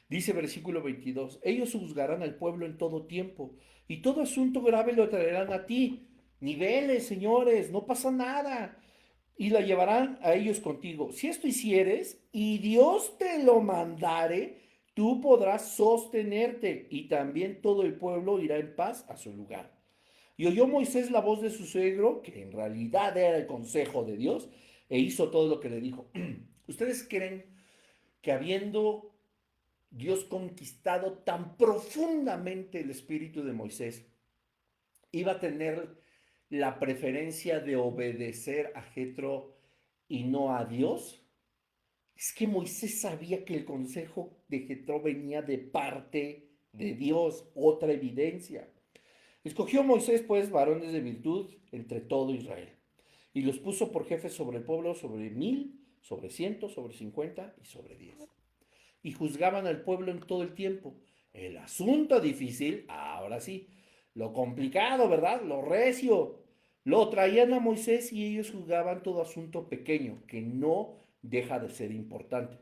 Dice versículo 22, ellos juzgarán al pueblo en todo tiempo y todo asunto grave lo traerán a ti. Niveles, señores, no pasa nada. Y la llevarán a ellos contigo. Si esto hicieres y Dios te lo mandare, tú podrás sostenerte y también todo el pueblo irá en paz a su lugar. Y oyó Moisés la voz de su suegro, que en realidad era el consejo de Dios, e hizo todo lo que le dijo. ¿Ustedes creen que habiendo Dios conquistado tan profundamente el espíritu de Moisés, iba a tener la preferencia de obedecer a Jetro y no a Dios. Es que Moisés sabía que el consejo de Jetro venía de parte de Dios, otra evidencia. Escogió Moisés pues varones de virtud entre todo Israel y los puso por jefes sobre el pueblo, sobre 1000, sobre 100, sobre 50 y sobre 10. Y juzgaban al pueblo en todo el tiempo. El asunto difícil, ahora sí, lo complicado, ¿verdad? Lo recio. Lo traían a Moisés y ellos juzgaban todo asunto pequeño, que no deja de ser importante.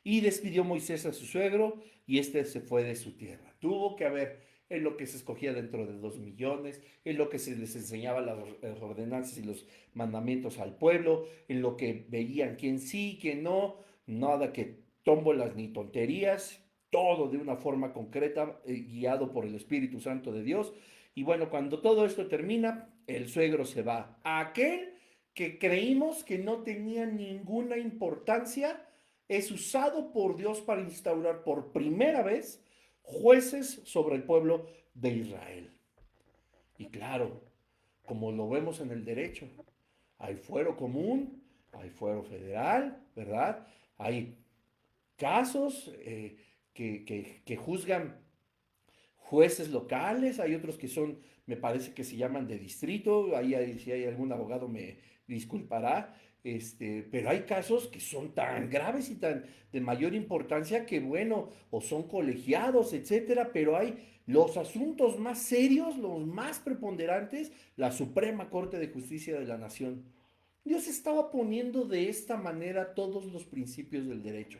Y despidió Moisés a su suegro y éste se fue de su tierra. Tuvo que haber en lo que se escogía dentro de 2 millones, en lo que se les enseñaba las ordenanzas y los mandamientos al pueblo, en lo que veían quién sí, quién no, nada que tómbolas ni tonterías, todo de una forma concreta, guiado por el Espíritu Santo de Dios. Y bueno, cuando todo esto termina, el suegro se va. Aquel que creímos que no tenía ninguna importancia, es usado por Dios para instaurar por primera vez jueces sobre el pueblo de Israel. Y claro, como lo vemos en el derecho, hay fuero común, hay fuero federal, ¿verdad? Hay casos que juzgan jueces locales, hay otros que son, me parece que se llaman de distrito, ahí si hay algún abogado me disculpará, pero hay casos que son tan graves y tan de mayor importancia que bueno, o son colegiados, etcétera, pero hay los asuntos más serios, los más preponderantes, la Suprema Corte de Justicia de la Nación. Dios estaba poniendo de esta manera todos los principios del derecho.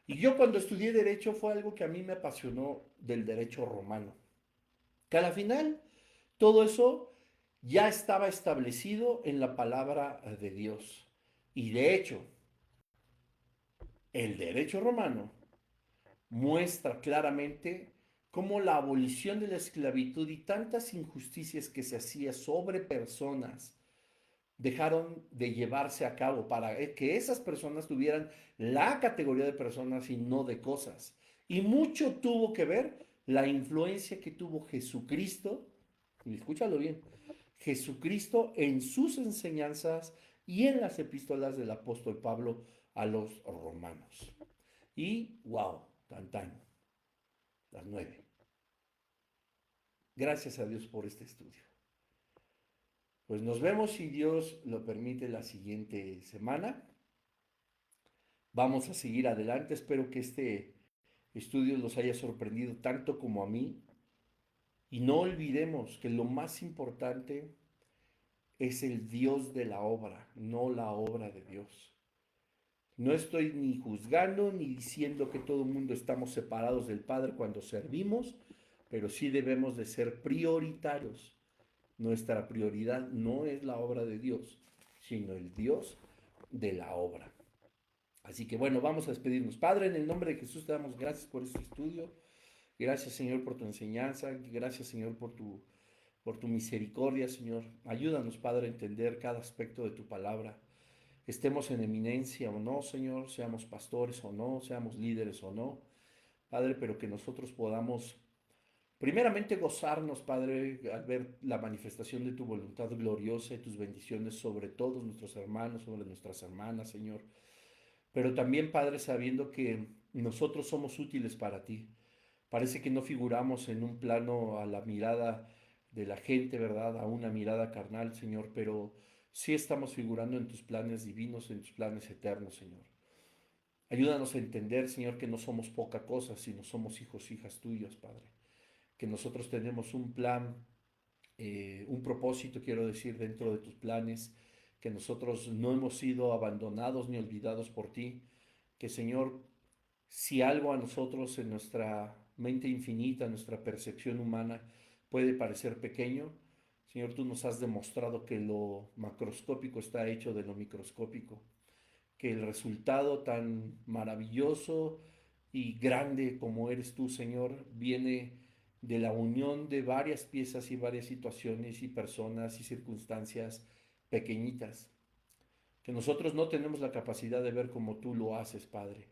Y yo cuando estudié derecho fue algo que a mí me apasionó del derecho romano. Que a la final todo eso ya estaba establecido en la palabra de Dios. Y de hecho, el derecho romano muestra claramente cómo la abolición de la esclavitud y tantas injusticias que se hacía sobre personas dejaron de llevarse a cabo para que esas personas tuvieran la categoría de personas y no de cosas. Y mucho tuvo que ver la influencia que tuvo Jesucristo, y escúchalo bien, Jesucristo en sus enseñanzas y en las epístolas del apóstol Pablo a los romanos. Y wow, tan tan, las 9. Gracias a Dios por este estudio. Pues nos vemos si Dios lo permite la siguiente semana. Vamos a seguir adelante. Espero que este estudio los haya sorprendido tanto como a mí. Y no olvidemos que lo más importante es el Dios de la obra, no la obra de Dios. No estoy ni juzgando ni diciendo que todo el mundo estamos separados del Padre cuando servimos, pero sí debemos de ser prioritarios. Nuestra prioridad no es la obra de Dios, sino el Dios de la obra. Así que bueno, vamos a despedirnos. Padre, en el nombre de Jesús te damos gracias por este estudio. Gracias, Señor, por tu enseñanza. Gracias, Señor, por tu misericordia, Señor. Ayúdanos, Padre, a entender cada aspecto de tu palabra. Estemos en eminencia o no, Señor, seamos pastores o no, seamos líderes o no, Padre, pero que nosotros podamos primeramente gozarnos, Padre, al ver la manifestación de tu voluntad gloriosa y tus bendiciones sobre todos nuestros hermanos, sobre nuestras hermanas, Señor. Pero también, Padre, sabiendo que nosotros somos útiles para ti. Parece que no figuramos en un plano a la mirada de la gente, ¿verdad? A una mirada carnal, Señor, pero sí estamos figurando en tus planes divinos, en tus planes eternos, Señor. Ayúdanos a entender, Señor, que no somos poca cosa, sino somos hijos, hijas tuyas, Padre. Que nosotros tenemos un plan, un propósito, quiero decir, dentro de tus planes, que nosotros no hemos sido abandonados ni olvidados por ti, que Señor, si algo a nosotros en nuestra mente infinita, nuestra percepción humana puede parecer pequeño, Señor, tú nos has demostrado que lo macroscópico está hecho de lo microscópico, que el resultado tan maravilloso y grande como eres tú, Señor, viene de la unión de varias piezas y varias situaciones y personas y circunstancias pequeñitas. que nosotros no tenemos la capacidad de ver como tú lo haces, Padre,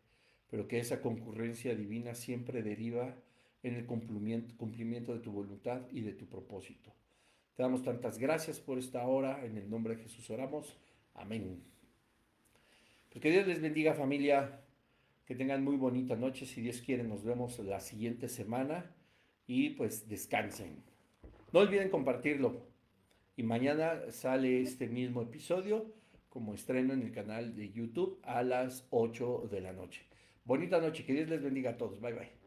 pero que esa concurrencia divina siempre deriva en el cumplimiento de tu voluntad y de tu propósito. Te damos tantas gracias por esta hora, en el nombre de Jesús oramos, amén. Pues que Dios les bendiga, familia, que tengan muy bonita noche, si Dios quiere nos vemos la siguiente semana y pues descansen. No olviden compartirlo. Y mañana sale este mismo episodio como estreno en el canal de YouTube a las 8 de la noche. Bonita noche, que Dios les bendiga a todos. Bye bye.